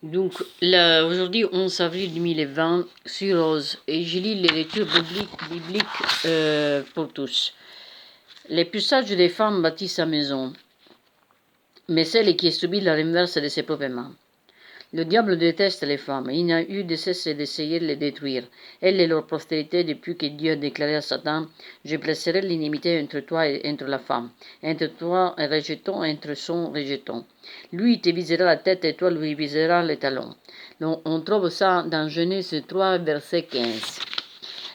Donc, là, aujourd'hui, 11 avril 2020, sur Rose, et je lis les lectures bibliques pour tous. Les plus sages des femmes bâtissent sa maison, mais celle qui subit la renverse de ses propres mains. Le diable déteste les femmes, il n'a eu de cesse d'essayer de les détruire. Elle est leur postérité depuis que Dieu a déclaré à Satan: je placerai l'inimité entre toi et entre la femme, entre toi et rejeton et entre son rejeton. Lui te visera la tête et toi lui viseras les talons. Donc, on trouve ça dans Genèse 3, verset 15.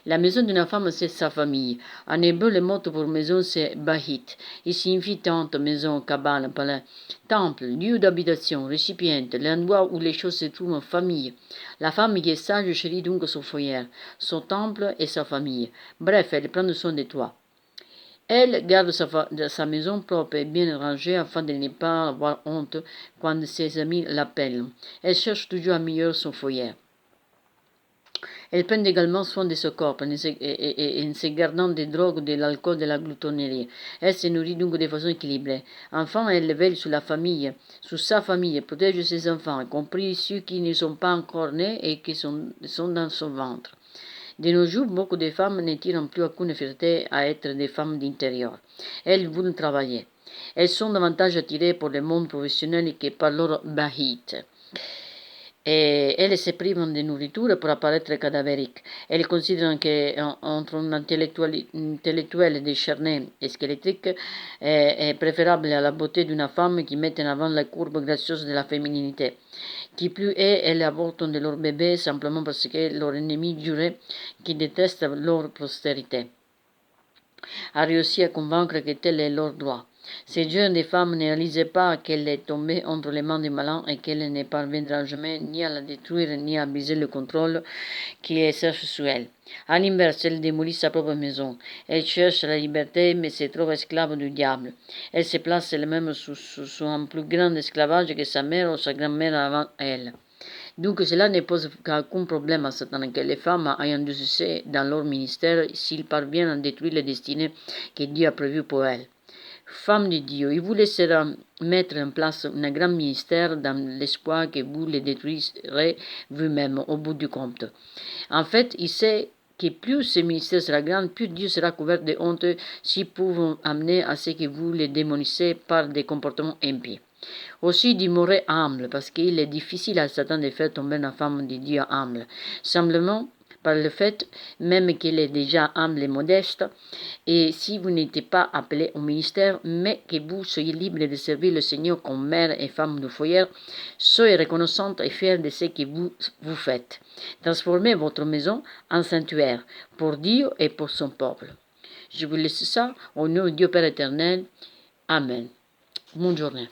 La maison d'une femme, c'est sa famille. En hébreu, le mot pour maison, c'est bahit. Il signifie tente, maison, cabane, palais, temple, lieu d'habitation, récipiente, l'endroit où les choses se trouvent en famille. La femme qui est sage chérit donc son foyer, son temple et sa famille. Bref, elle prend soin de toi. Elle garde sa maison propre et bien rangée afin de ne pas avoir honte quand ses amis l'appellent. Elle cherche toujours à améliorer son foyer. Elle prend également soin de son corps en se gardant des drogues, de l'alcool, de la gloutonnerie. Elle se nourrit donc de façon équilibrée. Enfin, elle veille sur la famille, sur sa famille, protège ses enfants, y compris ceux qui ne sont pas encore nés et qui sont dans son ventre. De nos jours, beaucoup de femmes ne tirent plus aucune fierté à être des femmes d'intérieur. Elles veulent travailler. Elles sont davantage attirées par le monde professionnel que par leur bahit. Et elles se privent de nourriture pour apparaître cadavériques. Elles considèrent qu'entre un intellectuel décharné et squelettique est préférable à la beauté d'une femme qui met en avant la courbe gracieuse de la féminité. Qui plus est, elles avortent de leur bébé simplement parce que leur ennemi juré, qui déteste leur postérité, a réussi à convaincre que tel est leur droit. Ces jeunes femmes ne réalisaient pas qu'elle est tombée entre les mains des malins et qu'elle ne parviendra jamais ni à la détruire ni à briser le contrôle qui exerce sur elle. À l'inverse, elle démolit sa propre maison. Elle cherche la liberté mais se trouve esclave du diable. Elle se place elle-même sous un plus grand esclavage que sa mère ou sa grand-mère avant elle. Donc cela ne pose aucun problème à Satan que les femmes ayant du succès dans leur ministère s'ils parviennent à détruire les destinées que Dieu a prévues pour elles. Femme de Dieu, il vous laissera mettre en place un grand ministère dans l'espoir que vous le détruirez vous-même au bout du compte. En fait, il sait que plus ce ministère sera grand, plus Dieu sera couvert de honte s'il peut amener à ce que vous le démonissez par des comportements impies. Aussi demeurer humble, parce qu'il est difficile à Satan de faire tomber une femme de Dieu humble. Simplement, par le fait même qu'elle est déjà humble et modeste, et si vous n'êtes pas appelé au ministère, mais que vous soyez libre de servir le Seigneur comme mère et femme de foyer, soyez reconnaissante et fière de ce que vous faites. Transformez votre maison en sanctuaire pour Dieu et pour son peuple. Je vous laisse ça au nom de Dieu Père éternel. Amen. Bonne journée.